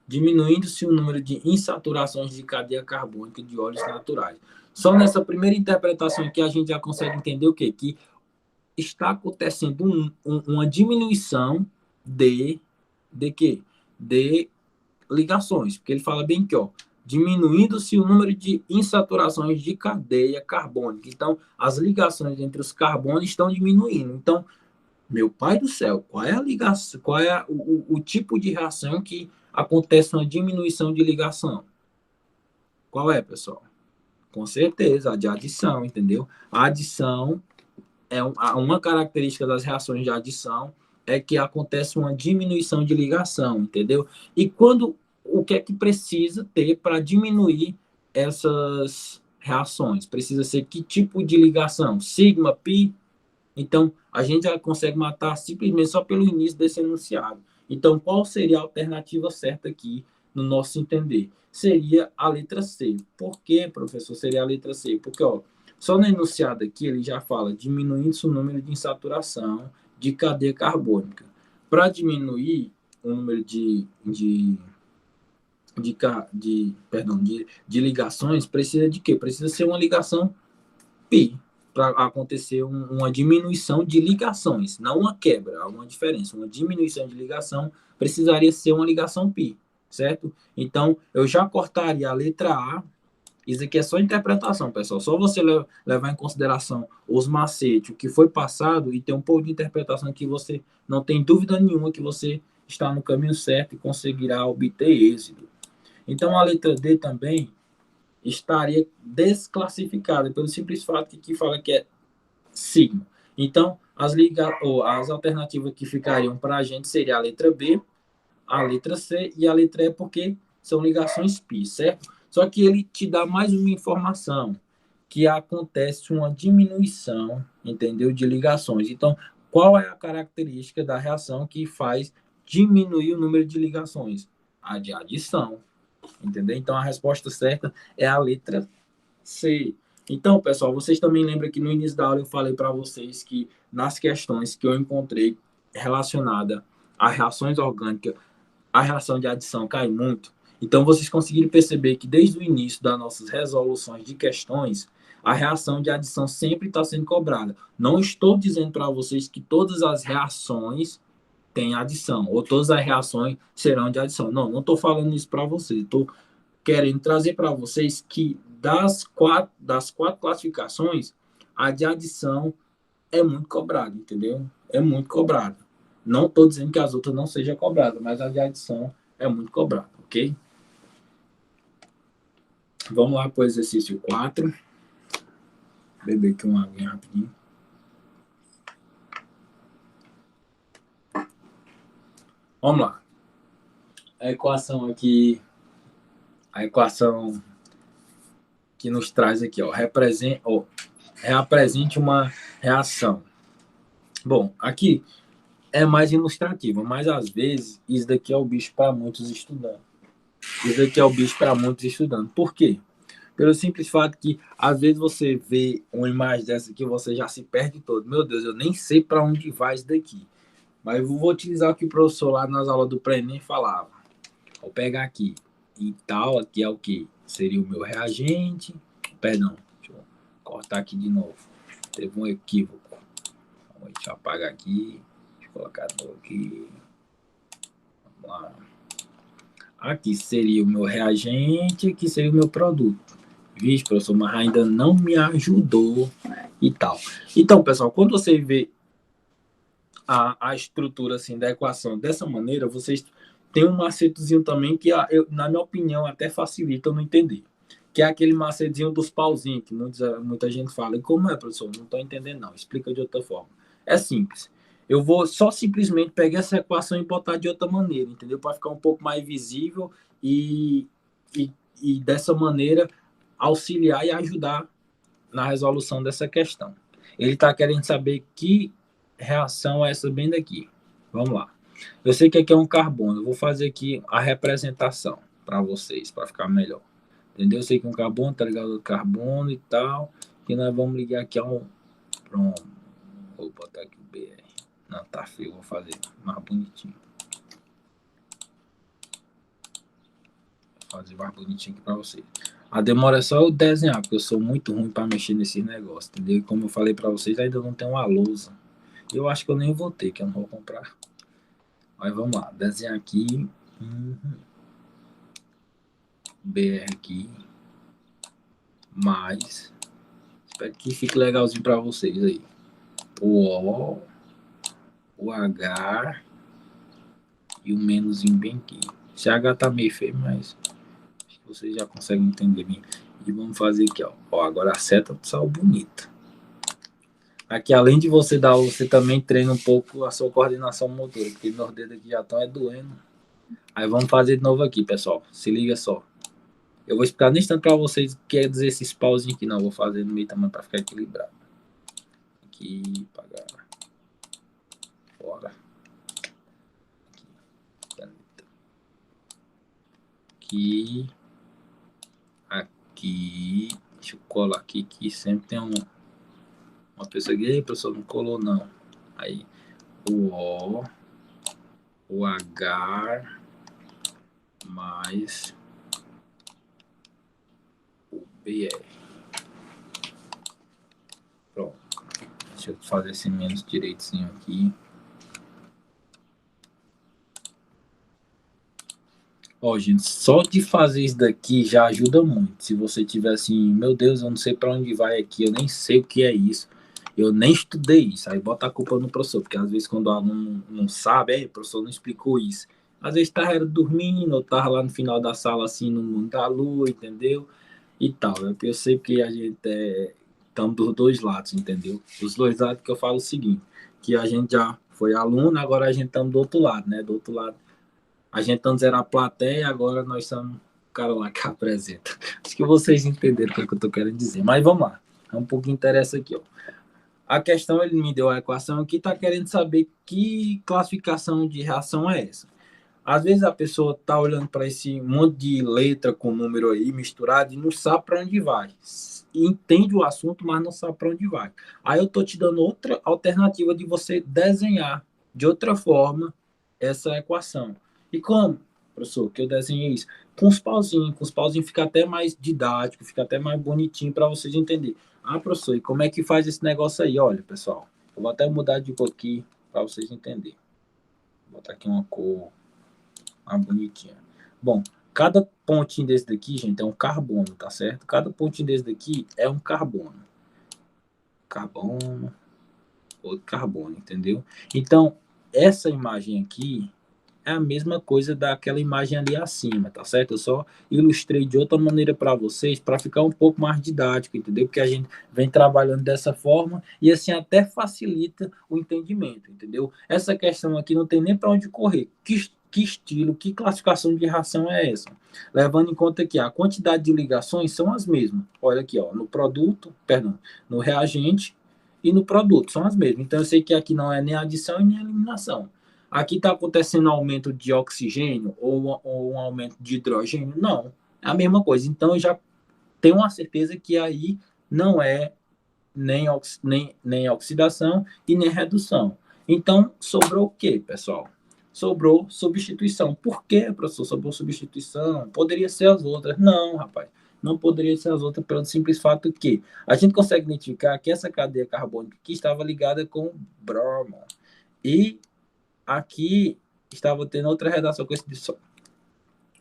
S1: Diminuindo-se o número de insaturações de cadeia carbônica de óleos naturais. Só nessa primeira interpretação aqui a gente já consegue entender o quê? Que está acontecendo uma diminuição de quê? De ligações, porque ele fala bem que, ó, diminuindo-se o número de insaturações de cadeia carbônica. Então, as ligações entre os carbonos estão diminuindo. Então, meu pai do céu, qual é a ligação, qual é o tipo de reação que acontece uma diminuição de ligação? Qual é, pessoal? Com certeza, a de adição, entendeu? A adição é uma característica das reações de adição é que acontece uma diminuição de ligação, entendeu? E o que é que precisa ter para diminuir essas reações? Precisa ser que tipo de ligação? Sigma, pi? Então, a gente já consegue matar simplesmente só pelo início desse enunciado. Então, qual seria a alternativa certa aqui, no nosso entender? Seria a letra C. Por que, professor, seria a letra C? Porque, ó, só no enunciado aqui ele já fala diminuindo-se o número de insaturação de cadeia carbônica. Para diminuir o número de ligações, precisa de quê? Precisa ser uma ligação pi, para acontecer uma diminuição de ligações, não uma quebra, há uma diferença. Uma diminuição de ligação precisaria ser uma ligação pi, certo? Então, eu já cortaria a letra A. Isso aqui é só interpretação, pessoal. Só você levar em consideração os macetes, o que foi passado, e ter um pouco de interpretação que você não tem dúvida nenhuma que você está no caminho certo e conseguirá obter êxito. Então, a letra D também estaria desclassificada pelo simples fato que fala que é sigma. Então, as alternativas que ficariam para a gente seria a letra B, a letra C e a letra E, porque são ligações pi, certo? Só que ele te dá mais uma informação, que acontece uma diminuição, entendeu, de ligações. Então, qual é a característica da reação que faz diminuir o número de ligações? A de adição, entendeu? Então, a resposta certa é a letra C. Então, pessoal, vocês também lembram que no início da aula eu falei para vocês que nas questões que eu encontrei relacionada a reações orgânicas, a reação de adição cai muito. Então, vocês conseguiram perceber que desde o início das nossas resoluções de questões, a reação de adição sempre está sendo cobrada. Não estou dizendo para vocês que todas as reações têm adição, ou todas as reações serão de adição. Não, não estou falando isso para vocês. Estou querendo trazer para vocês que das quatro classificações, a de adição é muito cobrada, entendeu? É muito cobrada. Não estou dizendo que as outras não sejam cobradas, mas a de adição é muito cobrada, ok? Vamos lá para o exercício 4. Beber aqui uma aguinha rapidinho. Vamos lá. A equação aqui, a equação que nos traz aqui, ó, reapresente uma reação. Bom, aqui é mais ilustrativa, mas às vezes isso daqui é o bicho para muitos estudantes. Isso daqui é o bicho para muitos estudantes. Por quê? Pelo simples fato que às vezes você vê uma imagem dessa aqui, você já se perde todo. Meu Deus, eu nem sei para onde vai isso daqui. Mas eu vou utilizar o que o professor lá nas aulas do pré-ENEM falava. Vou pegar aqui e tal, aqui é o que? Seria o meu reagente. Perdão, deixa eu cortar aqui de novo. Teve um equívoco. Deixa eu apagar aqui. Deixa eu colocar de novo aqui. Vamos lá. Aqui seria o meu reagente, aqui seria o meu produto. Vixe, professor, mas ainda não me ajudou e tal. Então, pessoal, quando você vê a estrutura assim, da equação dessa maneira, vocês têm um macetozinho também que, na minha opinião, até facilita não entender. Que é aquele macetezinho dos pauzinhos, que muita gente fala. E como é, professor? Não estou entendendo, não. Explica de outra forma. É simples. Eu vou só simplesmente pegar essa equação e botar de outra maneira, entendeu? Para ficar um pouco mais visível e, e dessa maneira auxiliar e ajudar na resolução dessa questão. Ele está querendo saber que reação é essa bem daqui. Vamos lá. Eu sei que aqui é um carbono. Eu vou fazer aqui a representação para vocês, para ficar melhor. Entendeu? Eu sei que um carbono está ligado ao carbono e tal. E nós vamos ligar aqui a um... Pronto. Vou botar aqui o BR. Não, tá feio. Vou fazer mais bonitinho. Vou fazer mais bonitinho aqui para vocês. A demora é só eu desenhar, porque eu sou muito ruim para mexer nesse negócio, entendeu? E como eu falei para vocês, ainda não tem uma lousa. Eu acho que eu nem vou ter, que eu não vou comprar. Mas vamos lá, desenhar aqui. BR aqui. Mais. Espero que fique legalzinho para vocês aí. O O, o H e o menuzinho bem aqui. Esse H tá meio feio, mas acho que vocês já conseguem entender bem. E vamos fazer aqui, ó. Ó, agora a seta saiu bonita. Aqui, além de você dar, você também treina um pouco a sua coordenação motora, porque meus dedos aqui já estão doendo. Aí vamos fazer de novo aqui, pessoal. Se liga só. Eu vou explicar nesse instante para vocês o que quer dizer esses pauzinhos aqui. Não, vou fazer no meio também para ficar equilibrado. Aqui, pagar. Fora. Aqui. Aqui. Deixa eu colar aqui, que sempre tem uma pessoa que, professor, não colou não. Aí, o O, o H, mais o BR. Pronto. Deixa eu fazer esse menos direitinho aqui. Ó, gente, só de fazer isso daqui já ajuda muito. Se você tiver assim, meu Deus, eu não sei para onde vai aqui, eu nem sei o que é isso, eu nem estudei isso. Aí bota a culpa no professor, porque às vezes quando o aluno não sabe, o professor não explicou isso. Às vezes tava dormindo, ou tava lá no final da sala assim, no mundo da lua, entendeu? E tal. Eu sei que a gente estamos dos dois lados, entendeu? Dos dois lados que eu falo o seguinte, que a gente já foi aluno, agora a gente estamos do outro lado, né? Do outro lado. A gente antes era a plateia, agora nós somos o cara lá que apresenta. Acho que vocês entenderam o que eu estou querendo dizer. Mas vamos lá. É um pouco interessa aqui, ó. A questão, ele me deu a equação aqui, está querendo saber que classificação de reação é essa. Às vezes a pessoa está olhando para esse monte de letra com número aí misturado e não sabe para onde vai. Entende o assunto, mas não sabe para onde vai. Aí eu estou te dando outra alternativa de você desenhar de outra forma essa equação. E como? professor, que eu desenhei isso? Com os pauzinhos fica até mais didático, fica até mais bonitinho para vocês entenderem. Ah, professor, e como é que faz esse negócio aí? Olha, pessoal, eu vou até mudar de cor aqui para vocês entenderem. Vou botar aqui uma cor mais bonitinha. Bom, cada pontinho desse daqui, gente, é um carbono, tá certo? Cada pontinho desse daqui é um carbono. Carbono, outro carbono, entendeu? Então, essa imagem aqui é a mesma coisa daquela imagem ali acima, tá certo? Eu só ilustrei de outra maneira para vocês, para ficar um pouco mais didático, entendeu? Porque a gente vem trabalhando dessa forma e assim até facilita o entendimento, entendeu? Essa questão aqui não tem nem para onde correr. Que estilo, que classificação de reação é essa? Levando em conta que a quantidade de ligações são as mesmas. Olha aqui, ó, no produto, perdão, no reagente e no produto, são as mesmas. Então eu sei que aqui não é nem adição e nem eliminação. Aqui está acontecendo aumento de oxigênio ou um aumento de hidrogênio? Não, é a mesma coisa. Então eu já tenho uma certeza que aí não é nem oxidação e nem redução. Então sobrou o quê, pessoal? Sobrou substituição. Por que, professor, sobrou substituição? Poderia ser as outras. Não, rapaz. Não poderia ser as outras pelo simples fato que a gente consegue identificar que essa cadeia carbônica aqui estava ligada com bromo. E aqui estava tendo outra redação com esse som.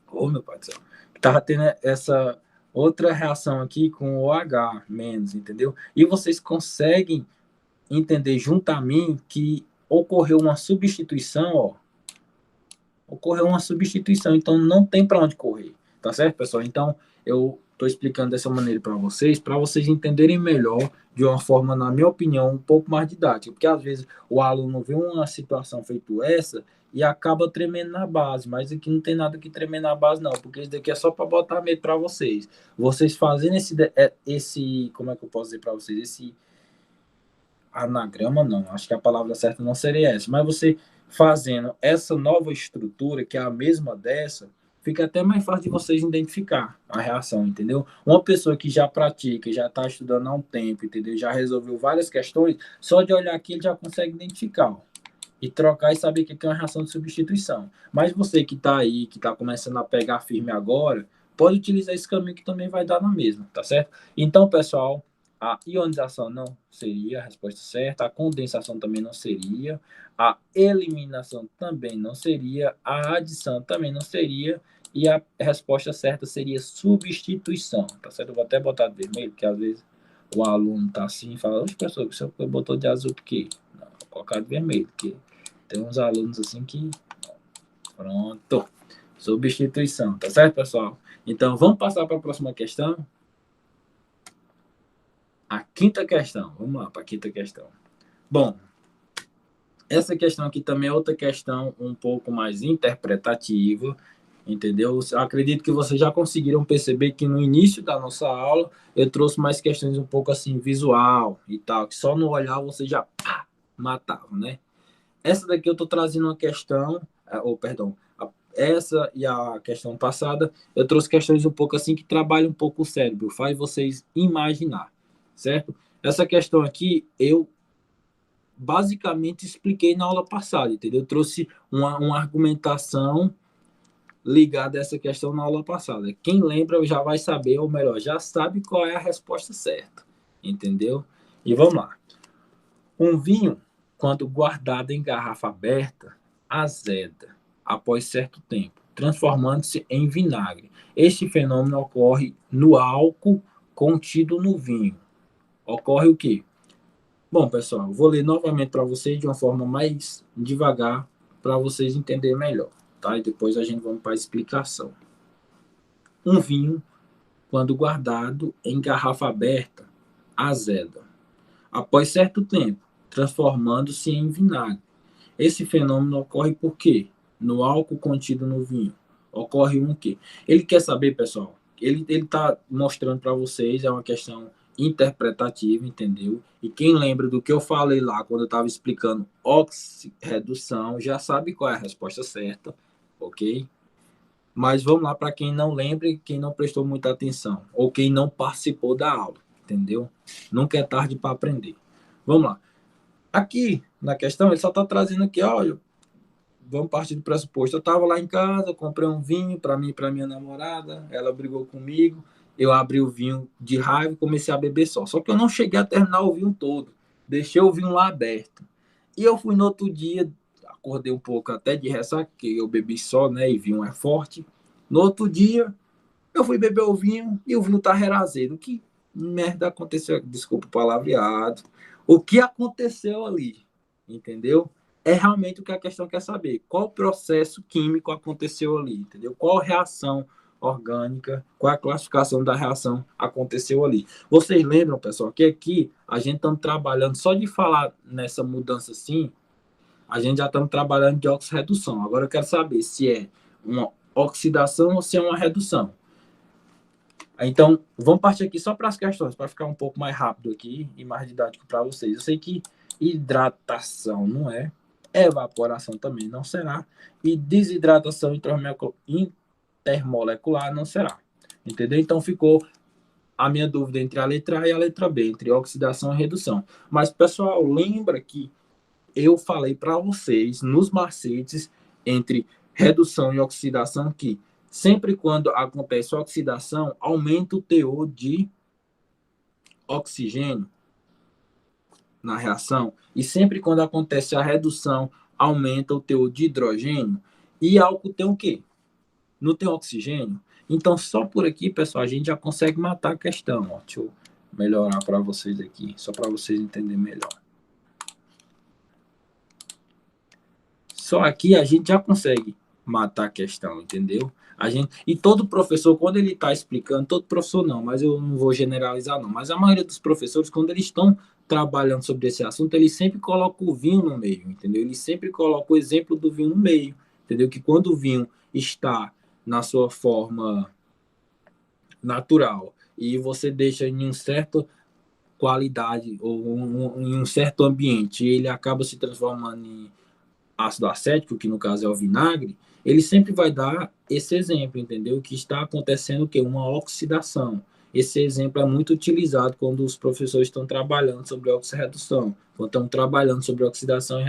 S1: Oh, meu pai do céu. Estava tendo essa outra reação aqui com o H menos, entendeu? E vocês conseguem entender junto a mim que ocorreu uma substituição, ó. Ocorreu uma substituição, então não tem para onde correr, tá certo, pessoal? Então, eu estou explicando dessa maneira para vocês entenderem melhor, de uma forma, na minha opinião, um pouco mais didática, porque às vezes o aluno vê uma situação feito essa e acaba tremendo na base, mas aqui não tem nada que tremer na base não, porque isso daqui é só para botar medo para vocês. Vocês fazendo esse, como é que eu posso dizer para vocês, esse anagrama não, acho que a palavra certa não seria essa, mas você fazendo essa nova estrutura, que é a mesma dessa, fica até mais fácil de vocês identificar a reação, entendeu? Uma pessoa que já pratica, já está estudando há um tempo, entendeu? Já resolveu várias questões, só de olhar aqui ele já consegue identificar, ó, e trocar e saber que é uma reação de substituição. Mas você que está aí, que está começando a pegar firme agora, pode utilizar esse caminho que também vai dar na mesma, tá certo? Então, pessoal, a ionização não seria a resposta certa, a condensação também não seria, a eliminação também não seria, a adição também não seria, e a resposta certa seria substituição, tá certo? Eu vou até botar de vermelho, porque às vezes o aluno tá assim e fala, oxe, professor, você botou de azul por quê? Não, vou colocar de vermelho, porque tem uns alunos assim que... Pronto. Substituição, tá certo, pessoal? Então, vamos passar para a próxima questão. A quinta questão. Vamos lá para a quinta questão. Bom, essa questão aqui também é outra questão um pouco mais interpretativa, entendeu? Eu acredito que vocês já conseguiram perceber que no início da nossa aula eu trouxe mais questões um pouco assim visual e tal, que só no olhar você já matava, né? Essa daqui eu estou trazendo uma questão, perdão, essa e a questão passada, eu trouxe questões um pouco assim que trabalham um pouco o cérebro, faz vocês imaginar, certo? Essa questão aqui eu basicamente expliquei na aula passada, entendeu? Eu trouxe uma argumentação ligada a essa questão na aula passada. Quem lembra já vai saber, ou melhor, já sabe qual é a resposta certa, entendeu? E vamos lá. Um vinho, quando guardado em garrafa aberta, azeda após certo tempo, transformando-se em vinagre. Este fenômeno ocorre no álcool contido no vinho. Ocorre o quê? Bom, pessoal, vou ler novamente para vocês de uma forma mais devagar, para vocês entenderem melhor, tá? E depois a gente vamos para a explicação. Um vinho, quando guardado em garrafa aberta, azeda após certo tempo, transformando-se em vinagre. Esse fenômeno ocorre por quê? No álcool contido no vinho. Ocorre um quê? Ele quer saber, pessoal, ele está mostrando para vocês, é uma questão interpretativa, entendeu? E quem lembra do que eu falei lá quando eu estava explicando oxirredução, já sabe qual é a resposta certa, ok? Mas vamos lá para quem não lembra e quem não prestou muita atenção, ou quem não participou da aula, entendeu? Nunca é tarde para aprender. Vamos lá. Aqui, na questão, ele só está trazendo aqui, olha, vamos partir do pressuposto. Eu estava lá em casa, comprei um vinho para mim e para minha namorada, ela brigou comigo, eu abri o vinho de raiva e comecei a beber só. Só que eu não cheguei a terminar o vinho todo, deixei o vinho lá aberto. E eu fui no outro dia, acordei um pouco até de ressaca, que eu bebi só, né, e vinho é forte. No outro dia, eu fui beber o vinho e o vinho tá azedo. Que merda aconteceu? Desculpa o palavreado. O que aconteceu ali? Entendeu? É realmente o que a questão quer saber. Qual processo químico aconteceu ali? Entendeu? Qual reação orgânica, qual a classificação da reação aconteceu ali? Vocês lembram, pessoal, que aqui a gente está trabalhando, só de falar nessa mudança assim, a gente já está trabalhando de oxirredução. Agora eu quero saber se é uma oxidação ou se é uma redução. Então, vamos partir aqui só para as questões, para ficar um pouco mais rápido aqui e mais didático para vocês. Eu sei que hidratação não é, evaporação também não será, e desidratação intermolecular não será. Entendeu? Então, ficou a minha dúvida entre a letra A e a letra B, entre oxidação e redução. Mas, pessoal, lembra que eu falei para vocês nos macetes entre redução e oxidação que sempre quando acontece oxidação, aumenta o teor de oxigênio na reação, e sempre quando acontece a redução, aumenta o teor de hidrogênio, e álcool tem o quê? Não tem oxigênio. Então, só por aqui, pessoal, a gente já consegue matar a questão. Ó. Deixa eu melhorar para vocês aqui, só para vocês entenderem melhor. Só aqui a gente já consegue matar a questão, entendeu? E todo professor, quando ele está explicando, todo professor não, mas eu não vou generalizar não, mas a maioria dos professores, quando eles estão trabalhando sobre esse assunto, eles sempre colocam o vinho no meio, entendeu? Eles sempre colocam o exemplo do vinho no meio, entendeu? Que quando o vinho está na sua forma natural e você deixa em um certo qualidade ou em um certo ambiente, ele acaba se transformando em ácido acético, que no caso é o vinagre, ele sempre vai dar esse exemplo, entendeu? Que está acontecendo o quê? Uma oxidação. Esse exemplo é muito utilizado quando os professores estão trabalhando sobre oxirredução, quando estão trabalhando sobre oxidação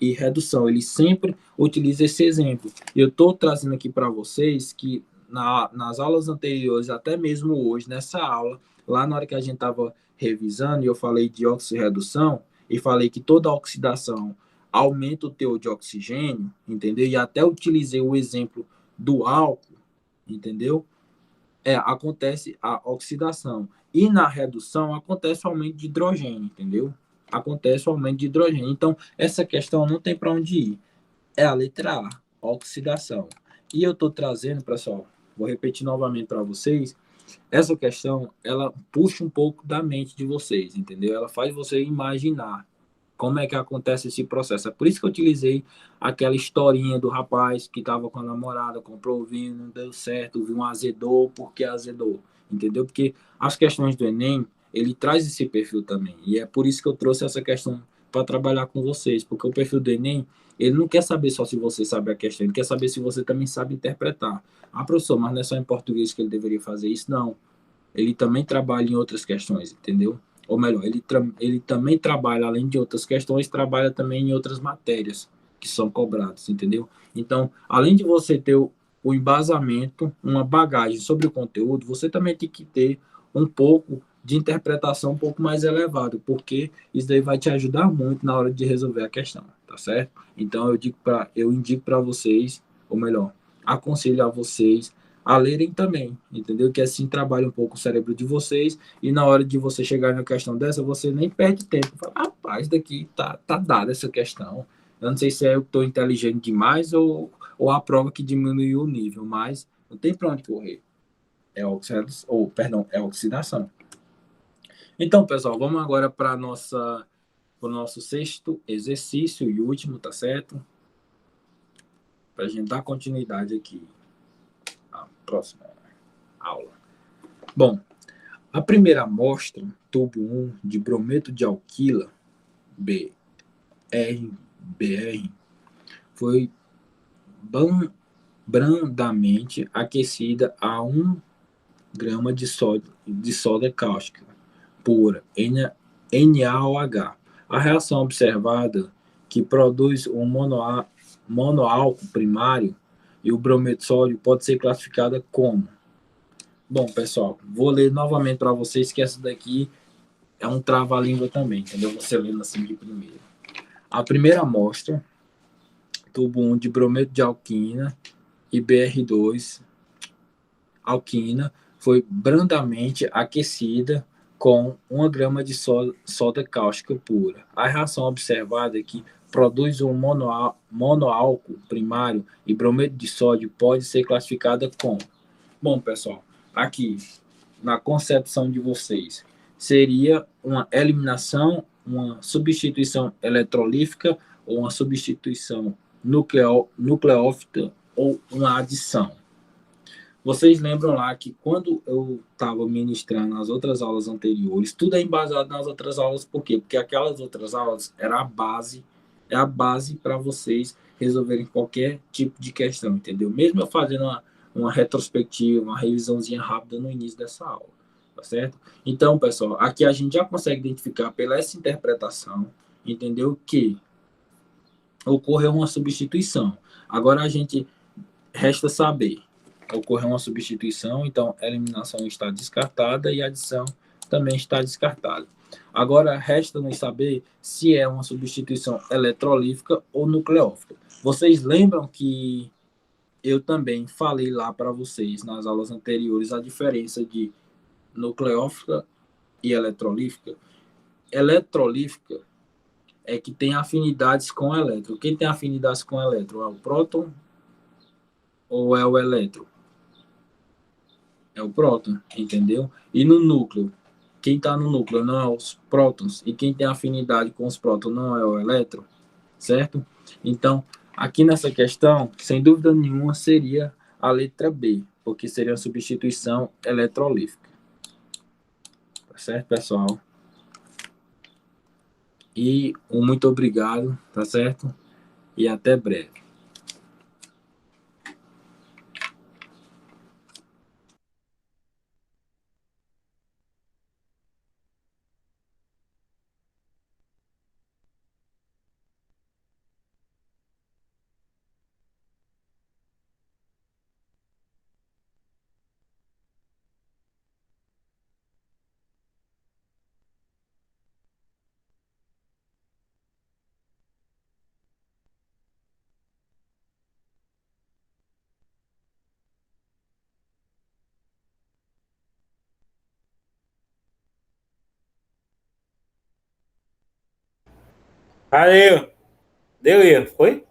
S1: e redução. Eles sempre utilizam esse exemplo. E eu estou trazendo aqui para vocês que nas aulas anteriores, até mesmo hoje, nessa aula, lá na hora que a gente estava revisando, eu falei de oxirredução e falei que toda oxidação aumenta o teor de oxigênio, entendeu? E até utilizei o exemplo do álcool, entendeu? Acontece a oxidação. E na redução acontece o aumento de hidrogênio, entendeu? Acontece o aumento de hidrogênio. Então, essa questão não tem para onde ir. É a letra A, oxidação. E eu estou trazendo, pessoal, vou repetir novamente para vocês, essa questão, ela puxa um pouco da mente de vocês, entendeu? Ela faz você imaginar como é que acontece esse processo. É por isso que eu utilizei aquela historinha do rapaz que estava com a namorada, comprou o vinho, não deu certo, o vinho azedou, porque azedou, entendeu? Porque as questões do Enem, ele traz esse perfil também, e é por isso que eu trouxe essa questão para trabalhar com vocês, porque o perfil do Enem, ele não quer saber só se você sabe a questão, ele quer saber se você também sabe interpretar. Ah, professor, mas não é só em português que ele deveria fazer isso? Não. Ele também trabalha em outras questões, entendeu? Ou melhor, ele também trabalha, além de outras questões, trabalha também em outras matérias que são cobradas, entendeu? Então, além de você ter o embasamento, uma bagagem sobre o conteúdo, você também tem que ter um pouco de interpretação um pouco mais elevado, porque isso daí vai te ajudar muito na hora de resolver a questão, tá certo? Então, eu indico para vocês, ou melhor, aconselho a vocês a lerem também, entendeu? Que assim trabalha um pouco o cérebro de vocês e na hora de você chegar na questão dessa, você nem perde tempo. Fala, rapaz, daqui tá dada essa questão. Eu não sei se é eu que estou inteligente demais ou a prova que diminuiu o nível, mas não tem para onde correr. É oxidação. Então, pessoal, vamos agora para o nosso sexto exercício e último, tá certo? Para a gente dar continuidade aqui. A próxima aula. Bom, a primeira amostra, tubo 1 de brometo de alquila, BR, foi brandamente aquecida a 1 grama de soda cáustica pura, NaOH. A reação observada que produz um monoálcool primário e o brometo de sódio pode ser classificada como? Bom, pessoal, vou ler novamente para vocês que essa daqui é um trava-língua também, entendeu? Você lendo assim de primeira. A primeira amostra, tubo 1 de brometo de alquina e BR2 alquina, foi brandamente aquecida com 1 grama de soda cáustica pura. A reação observada é que produz um monoálcool primário e brometo de sódio pode ser classificada como. Bom, pessoal, aqui na concepção de vocês, seria uma eliminação, uma substituição eletrolífica ou uma substituição nucleófita ou uma adição. Vocês lembram lá que quando eu estava ministrando nas outras aulas anteriores, tudo é embasado nas outras aulas, por quê? Porque aquelas outras aulas era a base, é a base para vocês resolverem qualquer tipo de questão, entendeu? Mesmo eu fazendo uma retrospectiva, uma revisãozinha rápida no início dessa aula, tá certo? Então, pessoal, aqui a gente já consegue identificar pela essa interpretação, entendeu? Que ocorreu uma substituição. Agora a gente resta saber, ocorreu uma substituição, então a eliminação está descartada e a adição também está descartada. Agora resta nos saber se é uma substituição eletrolífica ou nucleófila. Vocês lembram que eu também falei lá para vocês nas aulas anteriores a diferença de nucleófila e eletrolífica? Eletrolífica é que tem afinidades com o elétron. Quem tem afinidades com o elétron é o próton ou é o elétron? É o próton, entendeu? E no núcleo, quem está no núcleo não é os prótons, e quem tem afinidade com os prótons não é o elétron, certo? Então, aqui nessa questão, sem dúvida nenhuma, seria a letra B, porque seria a substituição eletrolífica. Tá certo, pessoal? E um muito obrigado, tá certo? E até breve.
S2: Valeu. Deu erro, foi?